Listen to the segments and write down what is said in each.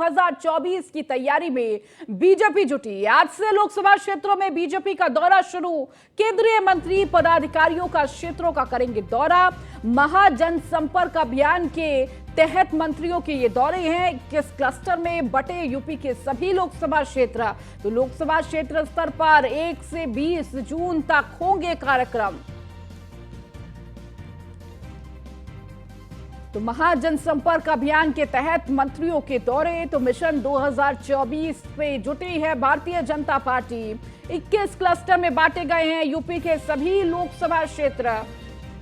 2024 की तैयारी में बीजेपी जुटी। आज से लोकसभा क्षेत्रों में बीजेपी का दौरा शुरू। केंद्रीय मंत्री पदाधिकारियों का क्षेत्रों का करेंगे दौरा। महाजनसंपर्क अभियान के तहत मंत्रियों के ये दौरे हैं। किस क्लस्टर में बटे यूपी के सभी लोकसभा क्षेत्र, तो लोकसभा क्षेत्र स्तर पर 1 से 20 जून तक होंगे कार्यक्रम। तो महाजनसंपर्क अभियान के तहत मंत्रियों के दौरे। तो मिशन 2024 पे जुटी है भारतीय जनता पार्टी। 21 क्लस्टर में बांटे गए हैं यूपी के सभी लोकसभा क्षेत्र।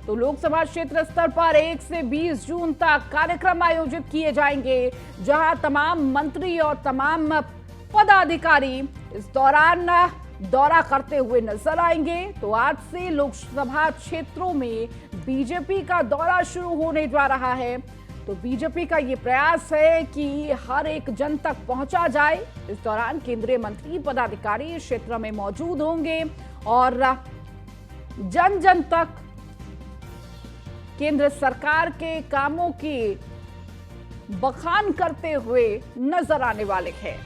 तो लोकसभा क्षेत्र स्तर पर 1 से 20 जून तक कार्यक्रम आयोजित किए जाएंगे, जहां तमाम मंत्री और तमाम पदाधिकारी इस दौरान दौरा करते हुए नजर आएंगे। तो आज से लोकसभा क्षेत्रों में बीजेपी का दौरा शुरू होने जा रहा है। तो बीजेपी का ये प्रयास है कि हर एक जन तक पहुंचा जाए। इस दौरान केंद्रीय मंत्री पदाधिकारी क्षेत्र में मौजूद होंगे और जन जन तक केंद्र सरकार के कामों की बखान करते हुए नजर आने वाले हैं।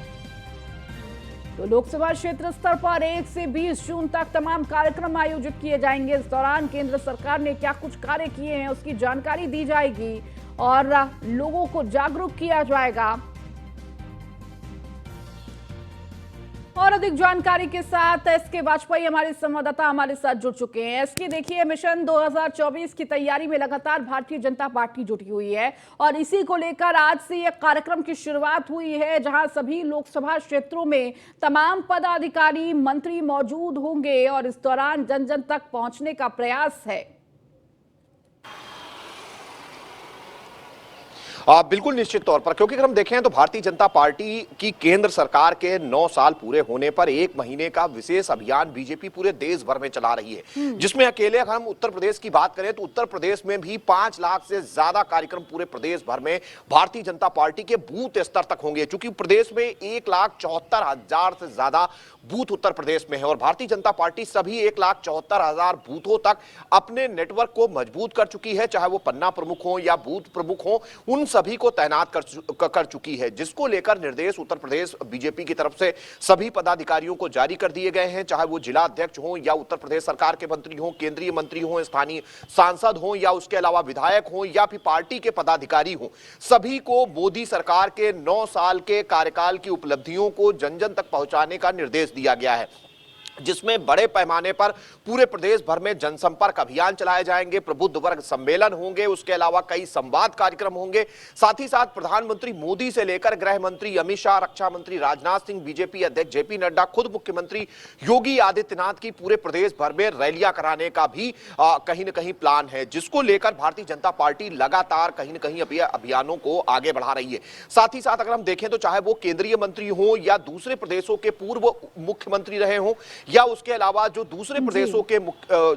तो लोकसभा क्षेत्र स्तर पर 1 से 20 जून तक तमाम कार्यक्रम आयोजित किए जाएंगे। इस दौरान केंद्र सरकार ने क्या कुछ कार्य किए हैं उसकी जानकारी दी जाएगी और लोगों को जागरूक किया जाएगा। और अधिक जानकारी के साथ एसके वाजपेयी हमारे संवाददाता हमारे साथ जुड़ चुके हैं। एसके, देखिए, मिशन 2024 की तैयारी में लगातार भारतीय जनता पार्टी जुटी हुई है और इसी को लेकर आज से यह कार्यक्रम की शुरुआत हुई है, जहां सभी लोकसभा क्षेत्रों में तमाम पदाधिकारी मंत्री मौजूद होंगे और इस दौरान जन जन तक पहुंचने का प्रयास है। बिल्कुल निश्चित तौर पर, क्योंकि अगर हम देखें तो भारतीय जनता पार्टी की केंद्र सरकार के 9 साल पूरे होने पर 1 महीने का विशेष अभियान बीजेपी पूरे देश भर में चला रही है, जिसमें अकेले अगर हम उत्तर प्रदेश की बात करें तो उत्तर प्रदेश में भी 5 लाख से ज्यादा कार्यक्रम पूरे प्रदेश भर में भारतीय जनता पार्टी के बूथ स्तर तक होंगे, क्योंकि प्रदेश में 1,74,000 से ज्यादा बूथ उत्तर प्रदेश में है और भारतीय जनता पार्टी सभी 1,74,000 बूथों तक अपने नेटवर्क को मजबूत कर चुकी है, चाहे वो पन्ना प्रमुख हो या बूथ प्रमुख हो, उन सभी को तैनात कर चुकी है, जिसको लेकर निर्देश उत्तर प्रदेश बीजेपी की तरफ से सभी पदाधिकारियों को जारी कर दिए गए हैं, चाहे वो जिला अध्यक्ष हो या उत्तर प्रदेश सरकार के मंत्री हो, केंद्रीय मंत्री हो, स्थानीय सांसद हो या उसके अलावा विधायक हो या फिर पार्टी के पदाधिकारी हो। सभी को मोदी सरकार के 9 साल के कार्यकाल की उपलब्धियों को जन जन तक पहुंचाने का निर्देश दिया गया है, जिसमें बड़े पैमाने पर पूरे प्रदेश भर में जनसंपर्क अभियान चलाए जाएंगे, प्रबुद्ध वर्ग सम्मेलन होंगे, उसके अलावा कई संवाद कार्यक्रम होंगे। साथ ही साथ प्रधानमंत्री मोदी से लेकर गृह मंत्री अमित शाह, रक्षा मंत्री राजनाथ सिंह, बीजेपी अध्यक्ष जेपी नड्डा, खुद मुख्यमंत्री योगी आदित्यनाथ की पूरे प्रदेश भर में रैलियां कराने का भी कहीं न कहीं प्लान है, जिसको लेकर भारतीय जनता पार्टी लगातार कहीं न कहीं अभियानों को आगे बढ़ा रही है। साथ ही साथ अगर हम देखें तो चाहे वो केंद्रीय मंत्री हो या दूसरे प्रदेशों के पूर्व मुख्यमंत्री रहे हों या उसके अलावा जो दूसरे प्रदेशों के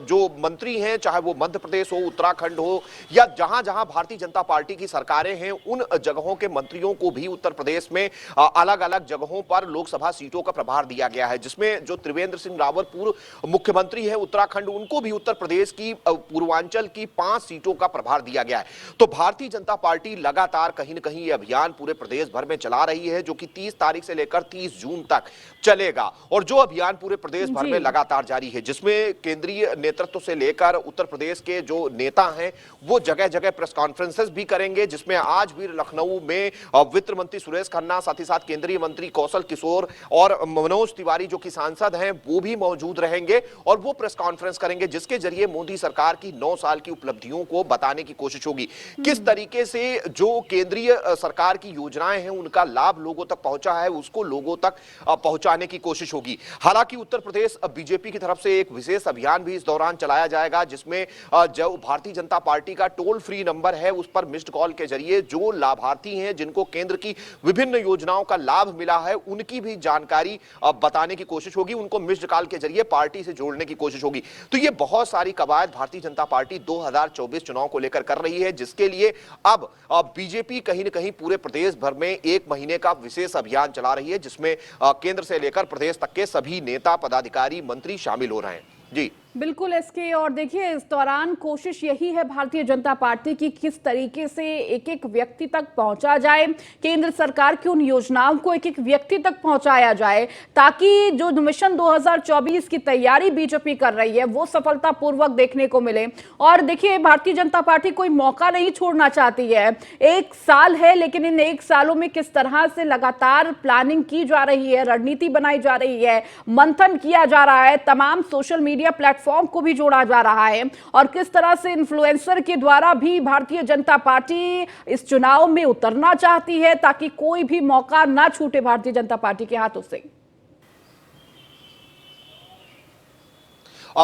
जो मंत्री हैं, चाहे वो मध्य प्रदेश हो, उत्तराखंड हो या जहां जहां भारतीय जनता पार्टी की सरकारें हैं, उन जगहों के मंत्रियों को भी उत्तर प्रदेश में अलग अलग जगहों पर लोकसभा सीटों का प्रभार दिया गया है, जिसमें जो त्रिवेंद्र सिंह रावत पूर्व मुख्यमंत्री हैं उत्तराखंड, उनको भी उत्तर प्रदेश की पूर्वांचल की 5 सीटों का प्रभार दिया गया है। तो भारतीय जनता पार्टी लगातार कहीं न कहीं ये अभियान पूरे प्रदेश भर में चला रही है, जो कि 30 तारीख से लेकर 30 जून तक चलेगा और जो अभियान पूरे प्रदेश भर में लगातार जारी है, जिसमें केंद्रीय नेतृत्व से लेकर उत्तर प्रदेश के जो नेता हैं वो जगह जगह प्रेस कॉन्फ्रेंसेस भी करेंगे, जिसमें आज भी लखनऊ में वित्त मंत्री सुरेश खन्ना, साथ ही साथ केंद्रीय मंत्री कौशल किशोर और मनोज तिवारी जो कि सांसद हैं वो भी मौजूद रहेंगे और वो प्रेस कॉन्फ्रेंस करेंगे, जिसके जरिए मोदी सरकार की 9 साल की उपलब्धियों को बताने की कोशिश होगी, किस तरीके से जो केंद्रीय सरकार की योजनाएं हैं उनका लाभ लोगों तक पहुंचा है उसको लोगों तक पहुंचाने की कोशिश होगी। हालांकि उत्तर प्रदेश बीजेपी की तरफ से एक विशेष अभियान भी इस दौरान चलाया जाएगा, जिसमें जो भारतीय जनता पार्टी का टोल फ्री नंबर है उस पर मिस्ड कॉल के जरिए जो लाभार्थी हैं जिनको केंद्र की विभिन्न योजनाओं का लाभ मिला है उनकी भी जानकारी बताने की कोशिश होगी, उनको मिस्ड कॉल के जरिए पार्टी से जोड़ने की कोशिश होगी। तो ये बहुत सारी कवायद भारतीय जनता पार्टी 2024 चुनाव को लेकर कर रही है, जिसके लिए अब बीजेपी कहीं न कहीं पूरे प्रदेश भर में 1 महीने का विशेष अभियान चला रही है, जिसमें केंद्र से लेकर प्रदेश तक के सभी नेता पदाधिकारी मंत्री शामिल हो रहे हैं। जी बिल्कुल एसके। और देखिए, इस दौरान कोशिश यही है भारतीय जनता पार्टी की किस तरीके से एक एक व्यक्ति तक पहुंचा जाए, केंद्र सरकार की उन योजनाओं को एक एक व्यक्ति तक पहुंचाया जाए, ताकि जो मिशन 2024 की तैयारी बीजेपी कर रही है वो सफलतापूर्वक देखने को मिले। और देखिए, भारतीय जनता पार्टी कोई मौका नहीं छोड़ना चाहती है। एक साल है, लेकिन इन एक सालों में किस तरह से लगातार प्लानिंग की जा रही है, रणनीति बनाई जा रही है, मंथन किया जा रहा है, तमाम सोशल मीडिया प्लेटफॉर्म को भी जोड़ा जा रहा है, और किस तरह से इन्फ्लुएंसर के द्वारा भी भारतीय जनता पार्टी इस चुनाव में उतरना चाहती है, ताकि कोई भी मौका ना छूटे भारतीय जनता पार्टी के हाथों से।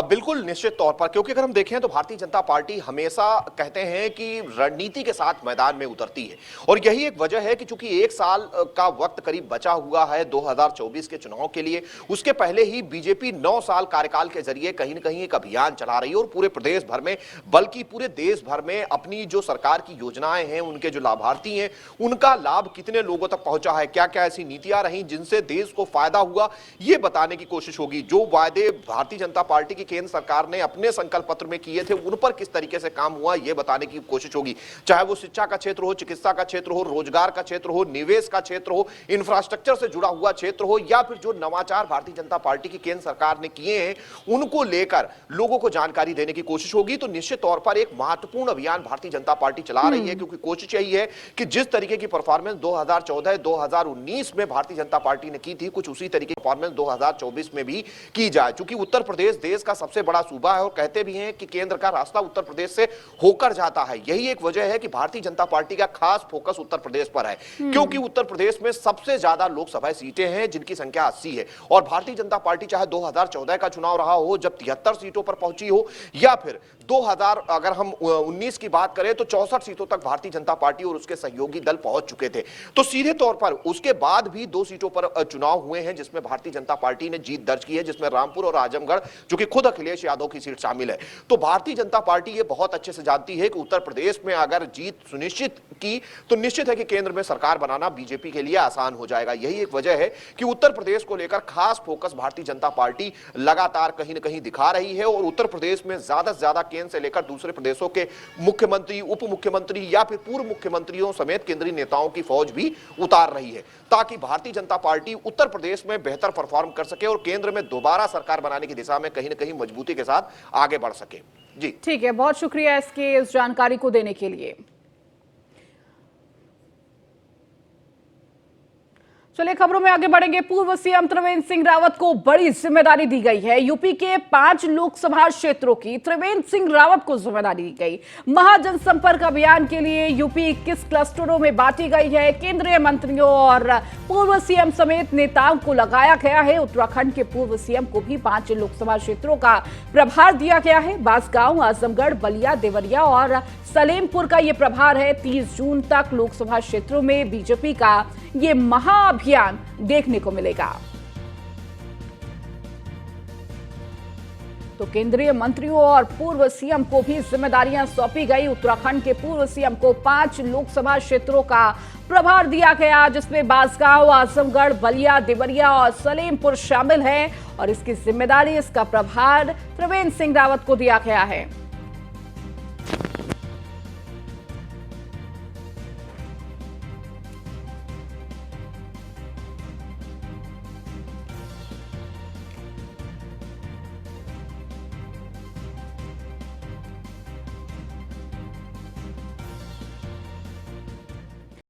बिल्कुल निश्चित तौर पर, क्योंकि अगर हम देखें तो भारतीय जनता पार्टी हमेशा कहते हैं कि रणनीति के साथ मैदान में उतरती है, और यही एक वजह है कि चूंकि एक साल का वक्त करीब बचा हुआ है 2024 के चुनाव के लिए, उसके पहले ही बीजेपी 9 साल कार्यकाल के जरिए कहीं न कहीं एक अभियान चला रही है, और पूरे प्रदेश भर में बल्कि पूरे देश भर में अपनी जो सरकार की योजनाएं हैं, उनके जो लाभार्थी हैं, उनका लाभ कितने लोगों तक पहुंचा है, क्या क्या ऐसी नीतियां रही जिनसे देश को फायदा हुआ, ये बताने की कोशिश होगी। जो वायदे भारतीय जनता पार्टी केंद्र सरकार ने अपने संकल्प पत्र में किए थे, उन पर किस तरीके से काम हुआ, यह बताने की कोशिश होगी। चाहे वो शिक्षा का क्षेत्र हो, चिकित्सा का क्षेत्र हो, रोजगार का क्षेत्र हो, निवेश का क्षेत्र हो, इंफ्रास्ट्रक्चर से जुड़ा हुआ क्षेत्र हो, या फिर जो नवाचार भारतीय जनता पार्टी की केंद्र सरकार ने किए हैं, उनको लेकर लोगों को जानकारी देने की कोशिश होगी। तो निश्चित तौर पर एक महत्वपूर्ण अभियान भारतीय जनता पार्टी चला रही है, क्योंकि कोशिश यही है कि जिस तरीके की परफॉर्मेंस 2014-2019 में भारतीय जनता पार्टी ने की थी, कुछ उसी तरीके की परफॉर्मेंस 2024 में भी की जाए। चूंकि उत्तर प्रदेश देश का सबसे बड़ा सूबा है, और कहते भी हैं कि केंद्र का रास्ता उत्तर प्रदेश से होकर जाता है। यही एक वजह है कि भारतीय जनता पार्टी का खास फोकस उत्तर प्रदेश पर है, क्योंकि उत्तर प्रदेश में सबसे ज्यादा लोकसभा सीटें हैं, जिनकी संख्या 80 है। और भारतीय जनता पार्टी चाहे 2014 का चुनाव रहा हो, जब 73 सीटों पर पहुंची हो, या फिर 2000 अगर हम 19 की बात करें तो 64 सीटों तक भारतीय जनता पार्टी और उसके सहयोगी दल पहुंच चुके थे। तो सीधे तौर पर उसके बाद भी 2 सीटों पर चुनाव हुए हैं, जिसमें भारतीय जनता पार्टी ने जीत दर्ज की है, जिसमें रामपुर और आजमगढ़, जो कि खुद अखिलेश यादव की सीट शामिल है। तो भारतीय जनता पार्टी ये बहुत अच्छे से जानती है कि उत्तर प्रदेश में अगर जीत सुनिश्चित की तो निश्चित है कि केंद्र में सरकार बनाना बीजेपी के लिए आसान हो जाएगा। यही एक वजह है कि उत्तर प्रदेश को लेकर खास फोकस भारतीय जनता पार्टी लगातार कहीं न कहीं दिखा रही है, और उत्तर प्रदेश में ज्यादा से ज्यादा केंद्र से लेकर दूसरे प्रदेशों के मुख्यमंत्री, उप मुख्यमंत्री या फिर पूर्व मुख्यमंत्रियों समेत केंद्रीय नेताओं की फौज भी उतार रही है, ताकि भारतीय जनता पार्टी उत्तर प्रदेश में बेहतर परफॉर्म कर सके और केंद्र में दोबारा सरकार बनाने की दिशा में कहीं न कहीं मजबूती के साथ आगे बढ़ सके। जी ठीक है, बहुत शुक्रिया इसके इस जानकारी को देने के लिए। चलिए खबरों में आगे बढ़ेंगे। पूर्व सीएम त्रिवेंद्र सिंह रावत को बड़ी जिम्मेदारी दी गई है। यूपी के 5 लोकसभा क्षेत्रों की त्रिवेंद्र सिंह रावत को जिम्मेदारी दी गई। महाजनसंपर्क अभियान के लिए यूपी 21 क्लस्टरों में बांटी गई है। केंद्रीय मंत्रियों और पूर्व सीएम समेत नेताओं को लगाया गया है। उत्तराखंड के पूर्व सीएम को भी 5 लोकसभा क्षेत्रों का प्रभार दिया गया है। बांसगांव, आजमगढ़, बलिया, देवरिया और सलेमपुर का यह प्रभार है। 30 जून तक लोकसभा क्षेत्रों में बीजेपी का ये महाअभियान देखने को मिलेगा। तो केंद्रीय मंत्रियों और पूर्व सीएम को भी जिम्मेदारियां सौंपी गई। उत्तराखंड के पूर्व सीएम को 5 लोकसभा क्षेत्रों का प्रभार दिया गया, जिसमें बांसगांव, आजमगढ़, बलिया, देवरिया और सलेमपुर शामिल है, और इसकी जिम्मेदारी, इसका प्रभार त्रिवेंद्र सिंह रावत को दिया गया है।